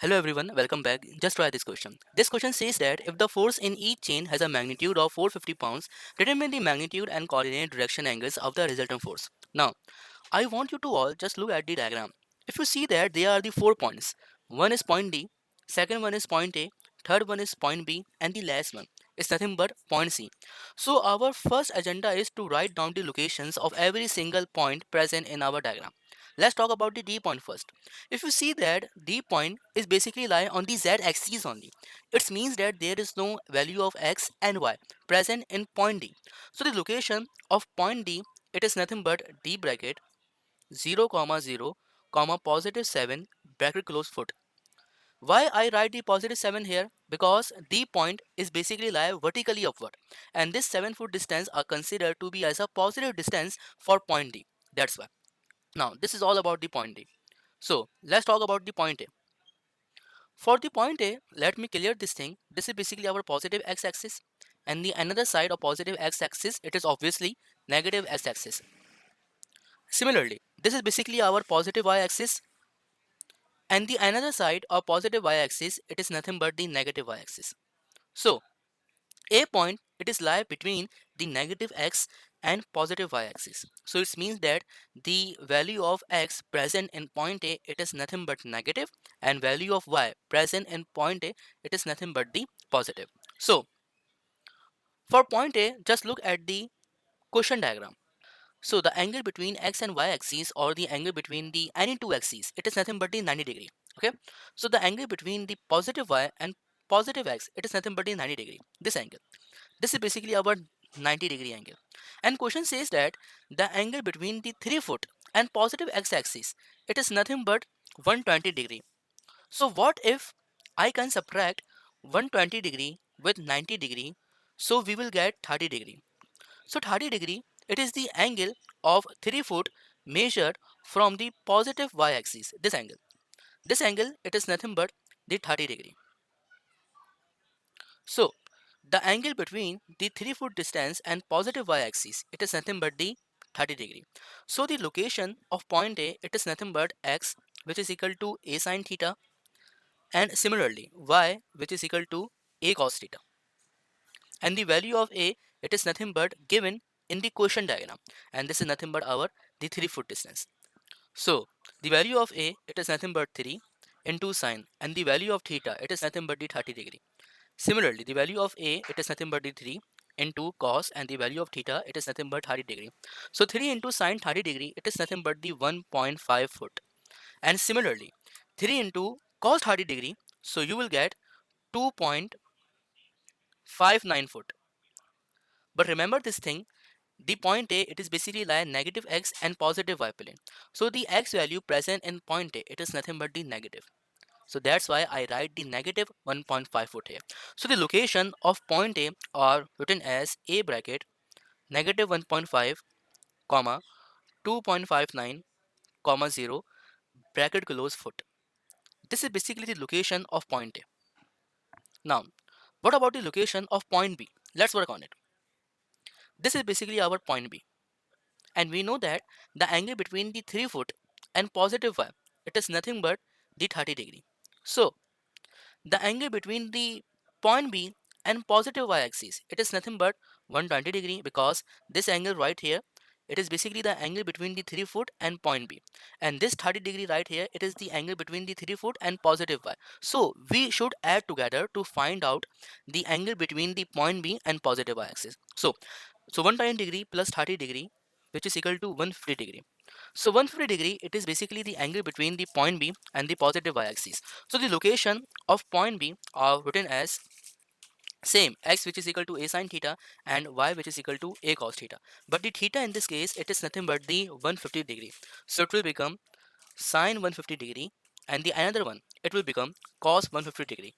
Hello everyone, welcome back. Just try this question. This question says that if the force in each chain has a magnitude of 450 pounds, determine the magnitude and coordinate direction angles of the resultant force. Now, I want you to all just look at the diagram. If you see that there are the 4 points. One is point D, second one is point A, third one is point B, and the last one is nothing but point C. So our first agenda is to write down the locations of every single point present in our diagram. Let's talk about the D point first. If you see that D point is basically lie on the Z axis only, it means that there is no value of X and Y present in point D. So the location of point D, it is nothing but D bracket 0 comma 0 comma positive 7 bracket close foot. Why I write the positive 7 here? Because the point is basically lie vertically upward, and this 7 foot distance are considered to be as a positive distance for point D. That's why. Now this is all about the point D. So let's talk about the point A. For the point A, let me clear this thing. This is basically our positive x-axis, and the another side of positive x-axis, it is obviously negative x-axis. Similarly, this is basically our positive y-axis, and the another side of positive y-axis, it is nothing but the negative y-axis. So A point, it is lie between the negative x and positive y-axis. So it means that the value of x present in point A, it is nothing but negative, and value of y present in point A, it is nothing but the positive. So for point A, just look at the quotient diagram. So the angle between x and y axis, or the angle between the any two axes, it is nothing but the 90 degree. Okay. So the angle between the positive y and positive x, it is nothing but the 90 degree. This angle. This is basically our 90-degree angle. And question says that the angle between the 3 foot and positive x-axis, it is nothing but 120 degree. So what if I can subtract 120 degree with 90 degree, so we will get 30 degree. So 30 degree, it is the angle of 3 foot measured from the positive y-axis, this angle. This angle, it is nothing but the 30 degree. So the angle between the 3 foot distance and positive y-axis, it is nothing but the 30 degree. So the location of point A, it is nothing but x, which is equal to a sine theta, and similarly y, which is equal to a cos theta. And the value of A, it is nothing but given in the quotient diagram, and this is nothing but our the 3 foot distance. So the value of A, it is nothing but 3 into sine, and the value of theta, it is nothing but the 30 degree. Similarly, the value of A, it is nothing but the 3 into cos, and the value of theta, it is nothing but 30 degree. So 3 into sine 30 degree, it is nothing but the 1.5 foot. And similarly, 3 into cos 30 degree, so you will get 2.59 foot. But remember this thing, the point A, it is basically lie negative x and positive y plane. So the x value present in point A, it is nothing but the negative. So that's why I write the negative 1.5 foot here. So the location of point A are written as A bracket negative 1.5 comma 2.59 comma 0 bracket close foot. This is basically the location of point A. Now, what about the location of point B? Let's work on it. This is basically our point B. And we know that the angle between the 3 foot and positive y, it is nothing but the 30 degree. So the angle between the point B and positive y-axis, it is nothing but 120 degree, because this angle right here, it is basically the angle between the 3 foot and point B, and this 30 degree right here, it is the angle between the 3 foot and positive y. So we should add together to find out the angle between the point B and positive y-axis. So 120 degree plus 30 degree, which is equal to 150 degree. So 150 degree, it is basically the angle between the point B and the positive y-axis. So the location of point B are written as same, x which is equal to a sine theta and y which is equal to a cos theta. But the theta in this case, it is nothing but the 150 degree. So it will become sine 150 degree, and the another one, it will become cos 150 degree.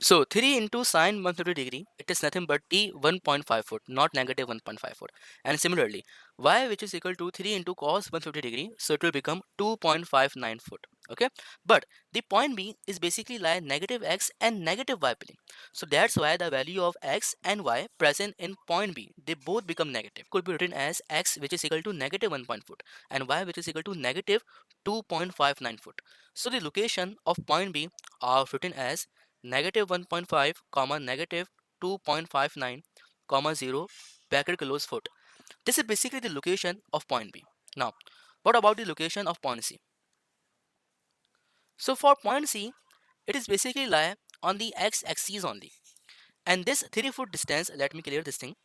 So 3 into sine 150 degree, it is nothing but the 1.5 foot, not negative 1.5 foot. And similarly, y which is equal to 3 into cos 150 degree, so it will become 2.59 foot. Okay, but the point B is basically lie negative x and negative y plane. So that's why the value of x and y present in point B, they both become negative. Could be written as x which is equal to negative 1 point foot and y which is equal to negative 2.59 foot. So the location of point B are written as negative 1.5 comma negative 2.59 comma 0 bracket close foot. This is basically the location of point B. Now, what about the location of point C? So for point C, it is basically lie on the x-axis only. And this 3-foot distance, let me clear this thing.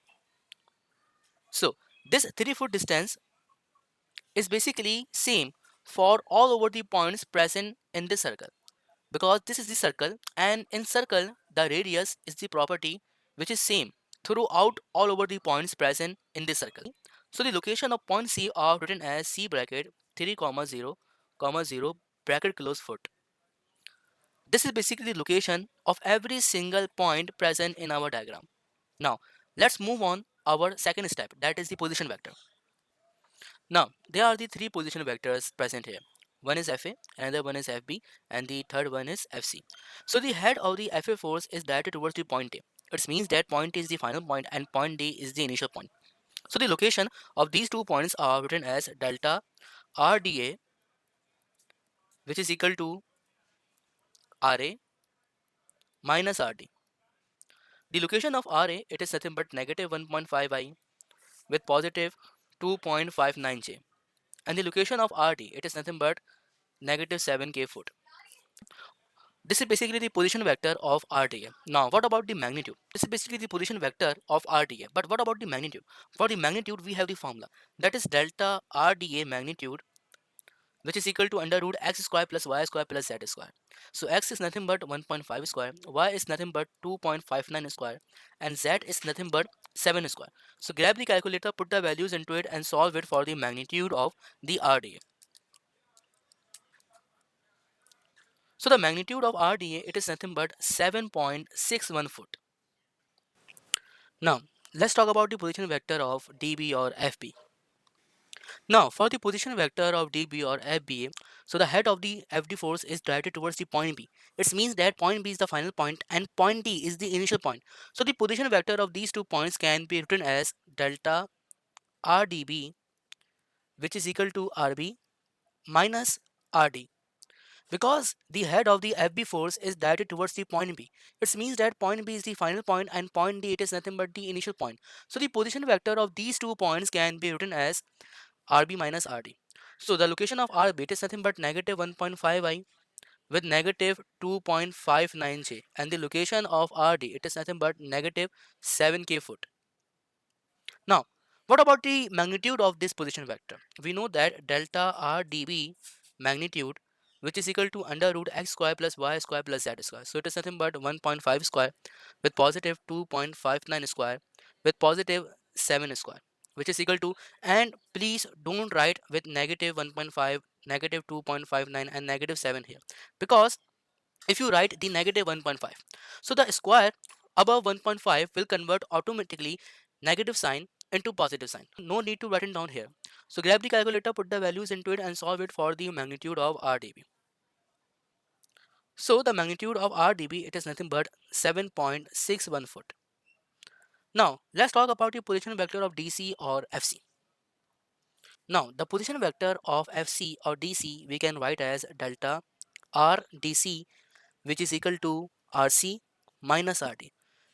So this 3-foot distance is basically same for all over the points present in this circle. Because this is the circle and in circle the radius is the property which is same throughout all over the points present in this circle. So the location of point C are written as C bracket 3 comma 0 bracket close foot. This is basically the location of every single point present in our diagram. Now, let's move on our second step, that is the position vector. Now, there are the three position vectors present here. One is Fa, another one is Fb, and the third one is Fc. So the head of the Fa force is directed towards the point A. It means that point A is the final point and point D is the initial point. So the location of these 2 points are written as delta RdA, which is equal to Ra minus Rd. The location of Ra, it is nothing but negative 1.5 I with positive 2.59 J. And the location of RD, it is nothing but negative 7K foot. This is basically the position vector of RDA. Now, what about the magnitude? This is basically the position vector of RDA. But what about the magnitude? For the magnitude, we have the formula. That is delta RDA magnitude, which is equal to under root x square plus y square plus z square. So x is nothing but 1.5 square, y is nothing but 2.59 square, and z is nothing but 7 square. So grab the calculator, put the values into it and solve it for the magnitude of the RDA. So the magnitude of RDA, it is nothing but 7.61 foot. Now, let's talk about the position vector of DB or FB. Now, for the position vector of DB or FBA, so the head of the FD force is directed towards the point B. It means that point B is the final point and point D is the initial point. So the position vector of these 2 points can be written as delta RDB, which is equal to RB minus RD. Because the head of the FB force is directed towards the point B. It means that point B is the final point and point D, it is nothing but the initial point. So the position vector of these 2 points can be written as RB minus RD. So the location of RB, it is nothing but negative 1.5 I with negative 2.59 J, and the location of RD, it is nothing but negative 7K foot. Now, what about the magnitude of this position vector? We know that delta RdB magnitude, which is equal to under root x square plus y square plus z square. So it is nothing but 1.5 square with positive 2.59 square with positive 7 square, which is equal to, and please don't write with negative 1.5, negative 2.59 and negative 7 here, because if you write the negative 1.5, so the square above 1.5 will convert automatically negative sign into positive sign. No need to write it down here. So grab the calculator, put the values into it and solve it for the magnitude of RdB. So the magnitude of RdB, it is nothing but 7.61 foot. Now let's talk about the position vector of DC or FC. Now the position vector of FC or DC we can write as delta RDC, which is equal to RC minus RD.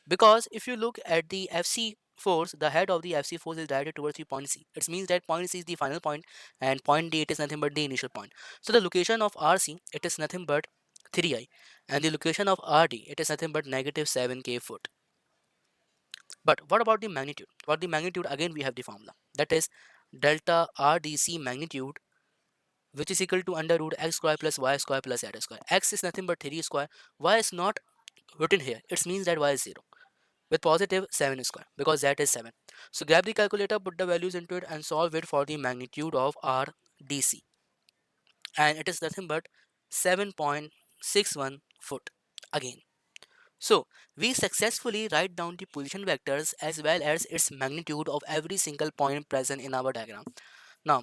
Because if you look at the FC force, the head of the FC force is directed towards the point C. It means that point C is the final point and point D, it is nothing but the initial point. So the location of RC, it is nothing but 3I, and the location of RD, it is nothing but negative 7K foot. But what about the magnitude? For the magnitude, again we have the formula, that is delta RDC magnitude, which is equal to under root x square plus y square plus z square. X is nothing but 3 square, y is not written here. It means that y is 0 with positive 7 square because that is 7. So grab the calculator, put the values into it and solve it for the magnitude of RDC, and it is nothing but 7.61 foot again. So we successfully write down the position vectors as well as its magnitude of every single point present in our diagram. Now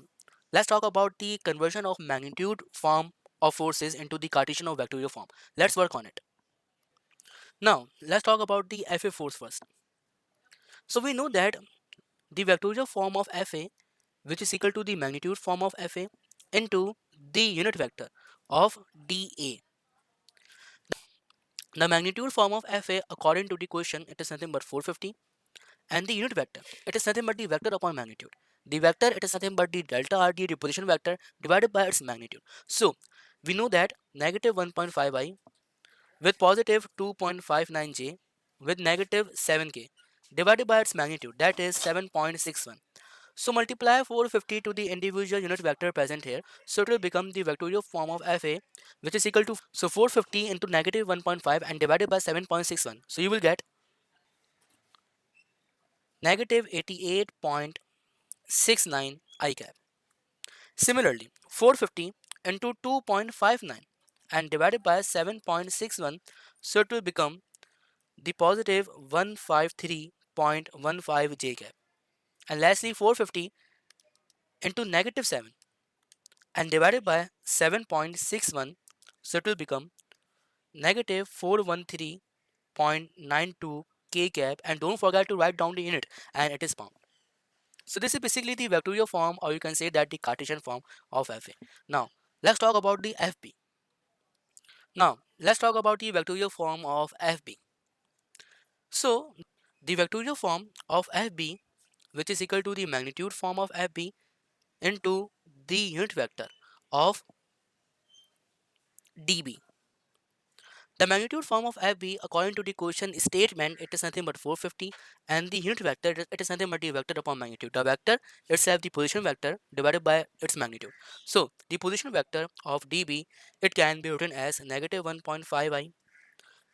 let's talk about the conversion of magnitude from of forces into the Cartesian or vectorial form. Let's work on it. Now, let's talk about the Fa force first. So we know that the vectorial form of Fa, which is equal to the magnitude form of Fa into the unit vector of dA. The magnitude form of Fa, according to the question, it is nothing but 450, and the unit vector, it is nothing but the vector upon magnitude. The vector, it is nothing but the delta R, the position vector, divided by its magnitude. So we know that negative 1.5i with positive 2.59j with negative 7k divided by its magnitude, that is 7.61. So multiply 450 to the individual unit vector present here. So it will become the vectorial form of Fa, which is equal to, so 450 into negative 1.5 and divided by 7.61. So you will get negative 88.69 I cap. Similarly, 450 into 2.59 and divided by 7.61. So it will become the positive 153.15 J cap. And lastly, 450 into negative 7 and divided by 7.61. So it will become negative 413.92 K cap. And don't forget to write down the unit, and it is pound. So this is basically the vectorial form, or you can say that the Cartesian form of Fa. Now let's talk about the Fb. Now let's talk about the vectorial form of Fb. So the vectorial form of Fb, which is equal to the magnitude form of Fb into the unit vector of dB. The magnitude form of Fb, according to the question statement, it is nothing but 450, and the unit vector, it is nothing but the vector upon magnitude. The vector itself, the position vector divided by its magnitude. So the position vector of dB, it can be written as negative 1.5i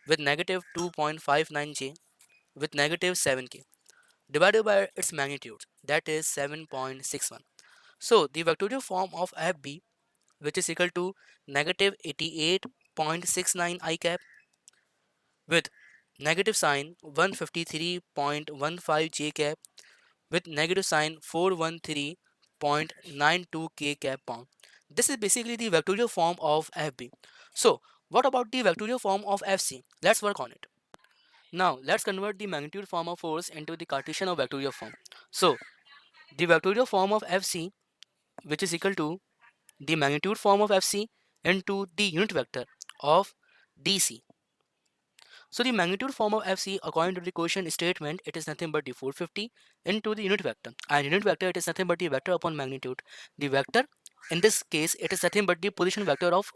with negative 2.59j with negative 7k divided by its magnitude, that is 7.61. So the vectorial form of Fb, which is equal to negative 88.69 I cap with negative sign 153.15 j cap with negative sign 413.92 k cap pound. This is basically the vectorial form of Fb. So what about the vectorial form of Fc? Let's work on it. Now let's convert the magnitude form of force into the Cartesian or vectorial form. So the vectorial form of Fc, which is equal to the magnitude form of Fc into the unit vector of dc. So the magnitude form of Fc, according to the question statement, it is nothing but the 450 into the unit vector. And unit vector, it is nothing but the vector upon magnitude. The vector, in this case, it is nothing but the position vector of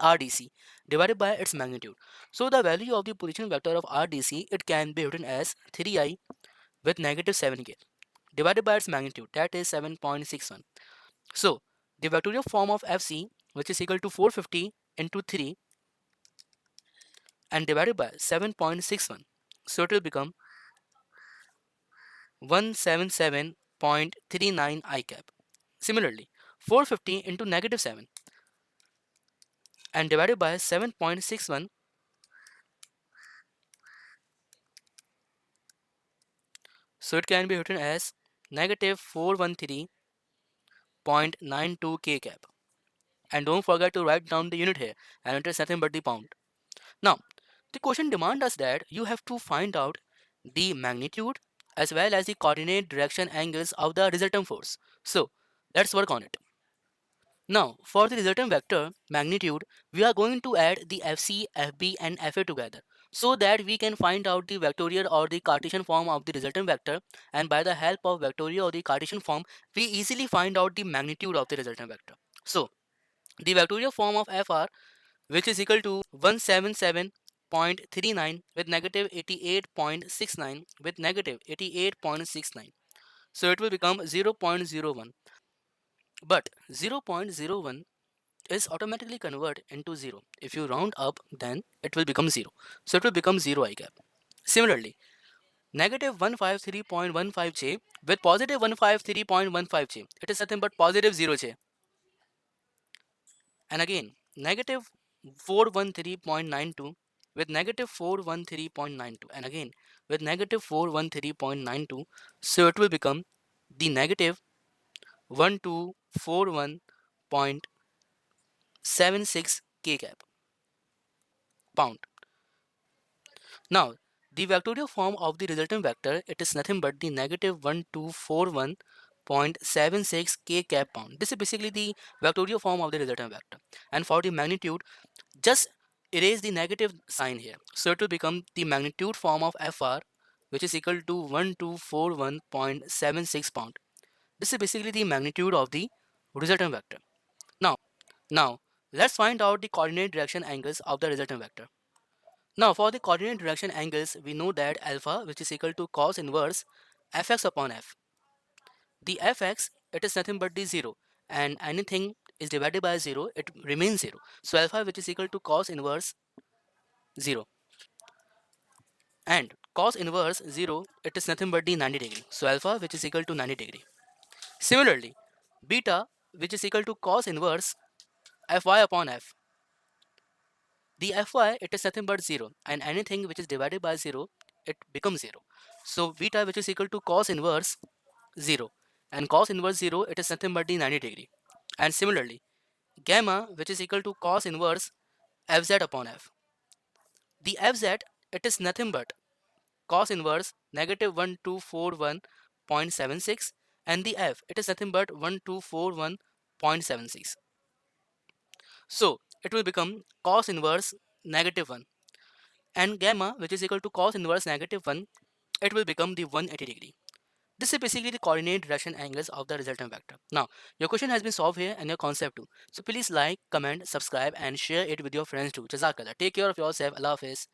RDC divided by its magnitude. So the value of the position vector of RDC, it can be written as 3i with negative 7k divided by its magnitude, that is 7.61. So the vectorial form of Fc, which is equal to 450 into 3 and divided by 7.61. So it will become 177.39 I cap. Similarly, 450 into negative 7 and divided by 7.61. So it can be written as negative 413.92 K cap. And don't forget to write down the unit here, and it is nothing but the pound. Now, the question demands us that you have to find out the magnitude as well as the coordinate direction angles of the resultant force. So let's work on it. Now, for the resultant vector magnitude, we are going to add the Fc, Fb and Fa together so that we can find out the vectorial or the Cartesian form of the resultant vector, and by the help of vectorial or the Cartesian form, we easily find out the magnitude of the resultant vector. So, the vectorial form of Fr, which is equal to 177.39 with negative 88.69 with negative 88.69. So it will become 0.01. But 0.01 is automatically converted into 0. If you round up, then it will become 0. So it will become 0 I cap. Similarly, negative 153.15j with positive 153.15j, it is nothing but positive 0j. And again, negative 413.92 with negative 413.92, and again with negative 413.92. So it will become the negative 1241.92 0.76 k cap pound. Now, the vectorial form of the resultant vector, it is nothing but the negative 1241.76 k cap pound. This is basically the vectorial form of the resultant vector. And for the magnitude, just erase the negative sign here. So it will become the magnitude form of Fr, which is equal to 1241.76 pound. This is basically the magnitude of the resultant vector. Now, now let's find out the coordinate direction angles of the resultant vector. Now for the coordinate direction angles, we know that alpha, which is equal to cos inverse fx upon f. The fx, it is nothing but the 0, and anything is divided by 0, it remains 0. So alpha, which is equal to cos inverse 0, and cos inverse 0, it is nothing but the 90 degree. So alpha, which is equal to 90 degree. Similarly, beta, which is equal to cos inverse fy upon f. The fy, it is nothing but 0, and anything which is divided by 0, it becomes 0. So beta, which is equal to cos inverse 0, and cos inverse 0, it is nothing but the 90 degree. And similarly, gamma, which is equal to cos inverse fz upon f. The fz, it is nothing but cos inverse negative 1241.76, and the f, it is nothing but 1241.76. So it will become cos inverse negative 1, and gamma, which is equal to cos inverse negative 1, it will become the 180 degree. This is basically the coordinate direction angles of the resultant vector. Now, your question has been solved here and your concept too. So please like, comment, subscribe and share it with your friends too. Jazakallah. Take care of yourself. Allah Hafiz.